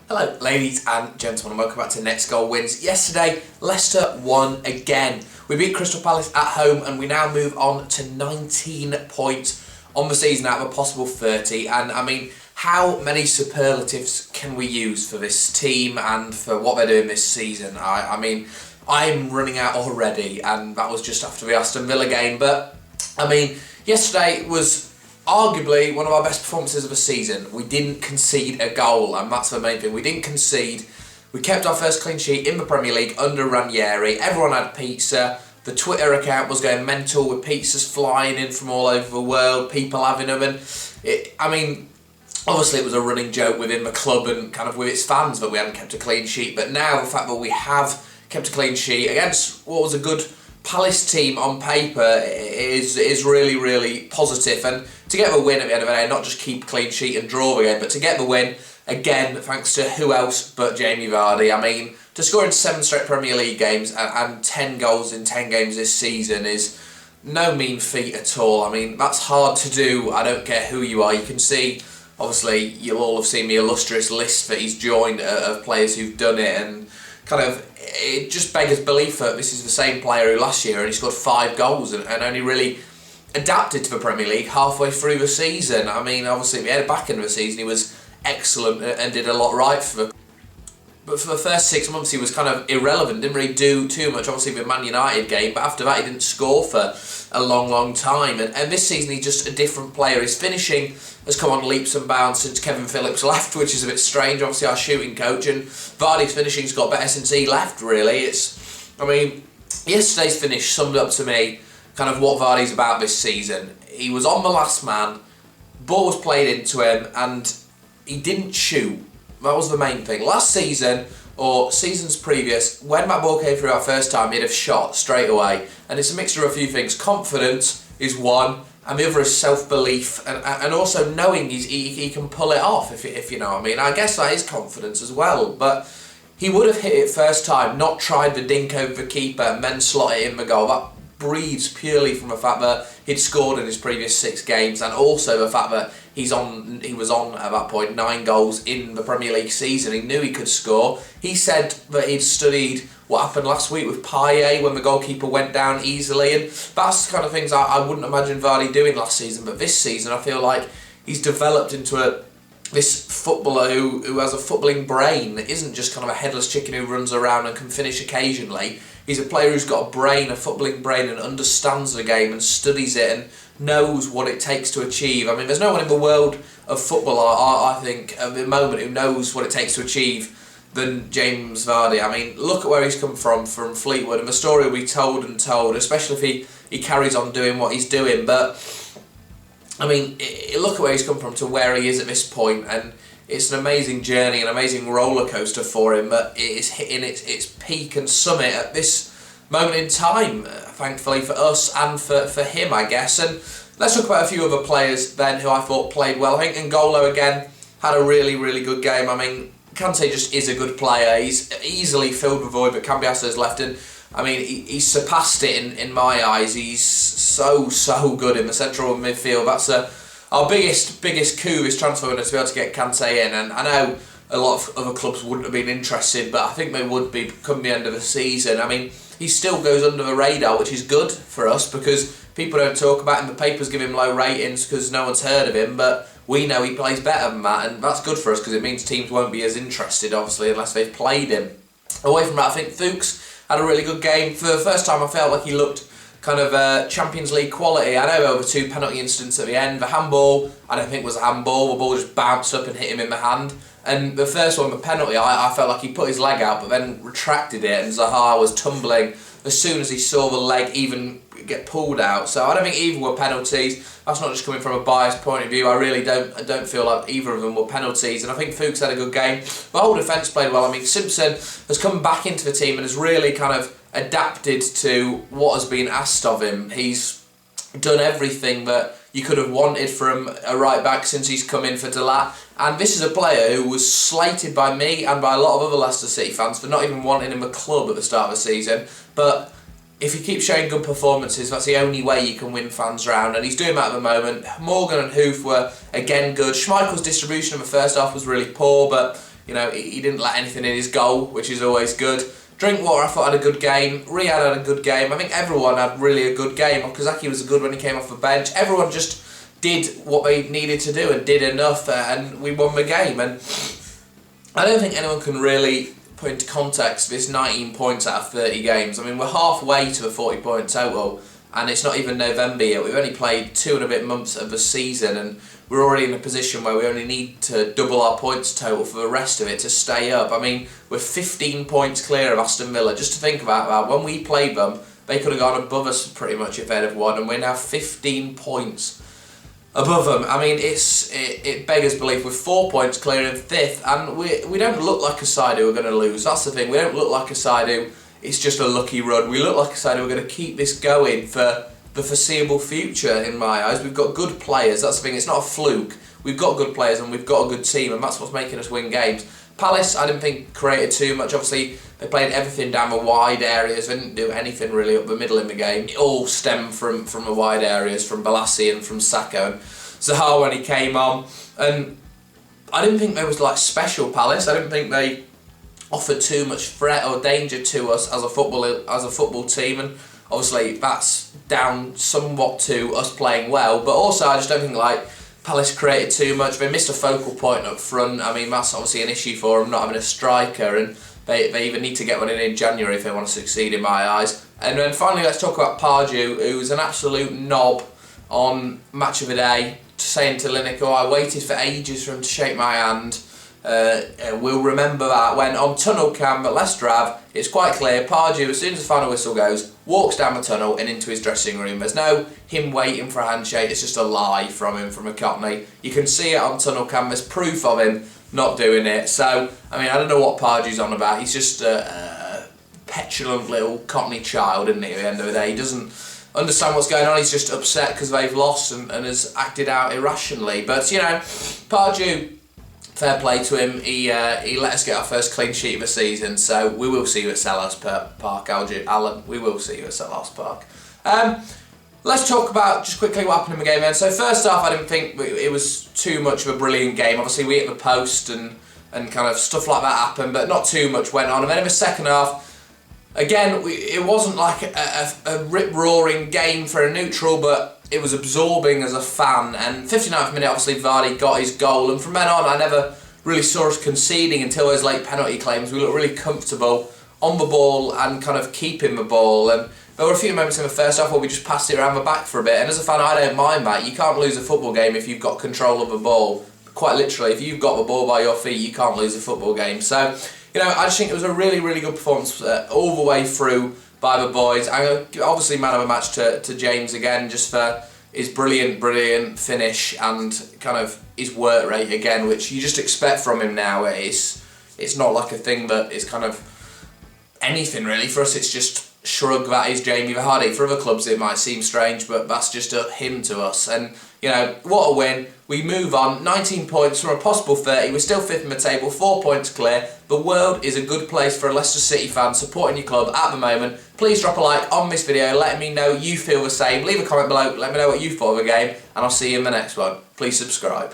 Hello ladies and gentlemen, and welcome back to Next Goal Wins. Yesterday, Leicester won again. We beat Crystal Palace at home and we now move on to 19 points on the season out of a possible 30. And I mean, how many superlatives can we use for this team and for what they're doing this season? I mean, I'm running out already, and that was just after the Aston Villa game. But I mean, yesterday was arguably one of our best performances of the season. We didn't concede a goal, and that's the main thing. We didn't concede. We kept our first clean sheet in the Premier League under Ranieri. Everyone had pizza. The Twitter account was going mental with pizzas flying in from all over the world, people having them. And obviously it was a running joke within the club and kind of with its fans that we hadn't kept a clean sheet. But now the fact that we have kept a clean sheet against what was a good Palace team on paper is really, really positive. And to get the win at the end of the day, not just keep a clean sheet and draw the game, but to get the win, again, thanks to who else but Jamie Vardy. I mean, to score in 7 straight Premier League games and 10 goals in 10 games this season is no mean feat at all. I mean, that's hard to do. I don't care who you are. You can see, obviously, you'll all have seen the illustrious list that he's joined of players who've done it, and kind of it just beggars belief that this is the same player who last year and he scored 5 goals and only really adapted to the Premier League halfway through the season. I mean, obviously, at the back end of the season, he was excellent and did a lot right for the. But for the first 6 months, he was kind of irrelevant, didn't really do too much, obviously, with the Man United game, but after that, he didn't score for a long, long time. And this season, he's just a different player. His finishing has come on leaps and bounds since Kevin Phillips left, which is a bit strange, obviously, our shooting coach. And Vardy's finishing's got better since he left, really. Yesterday's finish summed up to me kind of what Vardy's about this season. He was on the last man, ball was played into him, and he didn't shoot. That was the main thing. Last season, or seasons previous, when that ball came through our first time, he'd have shot straight away. And it's a mixture of a few things. Confidence is one, and the other is self-belief, and also knowing he can pull it off, if you know what I mean. I guess that is confidence as well, but he would have hit it first time, not tried the dink over the keeper and then slot it in the goal. That breeds purely from the fact that he'd scored in his previous 6 games, and also the fact that he was on at that point 9 goals in the Premier League season. He knew he could score. He said that he'd studied what happened last week with Payet when the goalkeeper went down easily, and that's the kind of things I wouldn't imagine Vardy doing last season. But this season, I feel like he's developed into this footballer who has a footballing brain. Isn't just kind of a headless chicken who runs around and can finish occasionally. He's a player who's got a brain, a footballing brain, and understands the game and studies it and knows what it takes to achieve. I mean, there's no one in the world of football, I think, at the moment who knows what it takes to achieve than James Vardy. I mean, look at where he's come from Fleetwood, and the story will be told and told, especially if he carries on doing what he's doing. But, I mean, look at where he's come from to where he is at this point, and it's an amazing journey, an amazing roller coaster for him, but it is hitting its peak and summit at this moment in time, thankfully for us and for him, I guess. And let's talk about a few other players then who I thought played well. I think N'Golo again had a really, really good game. I mean, Kante just is a good player. He's easily filled the void that Cambiasso has left, and I mean, he's surpassed it in my eyes. He's so good in the central midfield. That's our biggest coup this transfer window, to be able to get Kante in. And I know a lot of other clubs wouldn't have been interested, but I think they would be come the end of the season. I mean, he still goes under the radar, which is good for us because people don't talk about him. The papers give him low ratings because no one's heard of him, but we know he plays better than that, and that's good for us because it means teams won't be as interested, obviously, unless they've played him. Away from that, I think Fuchs had a really good game. For the first time, I felt like he looked kind of Champions League quality. I know over 2 penalty incidents at the end. The handball, I don't think was a handball. The ball just bounced up and hit him in the hand. And the first one, the penalty, I felt like he put his leg out but then retracted it, and Zaha was tumbling as soon as he saw the leg even get pulled out. So I don't think either were penalties. That's not just coming from a biased point of view. I really don't feel like either of them were penalties. And I think Fuchs had a good game. The whole defence played well. I mean, Simpson has come back into the team and has really kind of adapted to what has been asked of him. He's done everything that you could have wanted from a right back since he's come in for Delat. And this is a player who was slated by me and by a lot of other Leicester City fans for not even wanting him a club at the start of the season. But if he keeps showing good performances, that's the only way you can win fans round, and he's doing that at the moment. Morgan and Hoof were again good. Schmeichel's distribution in the first half was really poor, but You know, he didn't let anything in his goal, which is always good. Drinkwater, I thought, had a good game. Riyad had a good game. I think everyone had really a good game. Okazaki was good when he came off the bench. Everyone just did what they needed to do and did enough, and we won the game. And I don't think anyone can really put into context this 19 points out of 30 games. I mean, we're halfway to a 40-point total, and it's not even November yet. We've only played 2 and a bit months of the season, and we're already in a position where we only need to double our points total for the rest of it to stay up. I mean, we're 15 points clear of Aston Villa. Just to think about that, when we played them, they could have gone above us pretty much if they'd have won, and we're now 15 points above them. I mean, it beggars belief. We're 4 points clear in 5th, and we don't look like a side who are going to lose. That's the thing. We don't look like a side who it's just a lucky run. We look like a side who are going to keep this going for the foreseeable future, in my eyes. We've got good players. That's the thing. It's not a fluke. We've got good players and we've got a good team, and that's what's making us win games. Palace, I didn't think created too much. Obviously, they played everything down the wide areas. They didn't do anything really up the middle in the game. It all stemmed from the wide areas, from Balassi and from Saka and Zaha when he came on. And I didn't think there was like special Palace. I didn't think they offered too much threat or danger to us as a football team, and obviously that's down somewhat to us playing well, but also I just don't think like Palace created too much. They missed a focal point up front. I mean, that's obviously an issue for them, not having a striker, and they even need to get one in January if they want to succeed, in my eyes. And then finally, let's talk about Pardew, who's an absolute knob on Match of the Day, saying to Lineker, "Oh, I waited for ages for him to shake my hand." We'll remember that when on tunnel cam at Leicester Ave, it's quite clear Pardew, as soon as the final whistle goes, walks down the tunnel and into his dressing room. There's no him waiting for a handshake. It's just a lie from him, from a Cockney. You can see it on tunnel cam. There's proof of him not doing it. So I mean, I don't know what Pardew's on about. He's just a petulant little Cockney child, isn't he? At the end of the day, he doesn't understand what's going on. He's just upset because they've lost and has acted out irrationally. But you know, Pardew, fair play to him. He let us get our first clean sheet of the season, so we will see you at Selhurst Park, Alan. We will see you at Selhurst Park. Let's talk about just quickly what happened in the game then. So first off, I didn't think it was too much of a brilliant game. Obviously we hit the post and kind of stuff like that happened, but not too much went on. And then in the second half, again, it wasn't like a rip-roaring game for a neutral, but it was absorbing as a fan. And 59th minute, obviously, Vardy got his goal. And from then on, I never really saw us conceding until those late penalty claims. We looked really comfortable on the ball and kind of keeping the ball. And there were a few moments in the first half where we just passed it around the back for a bit. And as a fan, I don't mind that. You can't lose a football game if you've got control of the ball. Quite literally, if you've got the ball by your feet, you can't lose a football game. So, you know, I just think it was a really, really good performance all the way through by the boys. I'm obviously man of the match to James again, just for his brilliant finish and kind of his work rate again, which you just expect from him now. It's not like a thing that is kind of anything really. For us, it's just shrug, that is Jamie Vardy. For other clubs, it might seem strange, but that's just him to us. And, you know, what a win. We move on, 19 points from a possible 30. We're still 5th in the table, 4 points clear. The world is a good place for a Leicester City fan supporting your club at the moment. Please drop a like on this video, let me know you feel the same. Leave a comment below, let me know what you thought of the game, and I'll see you in the next one. Please subscribe.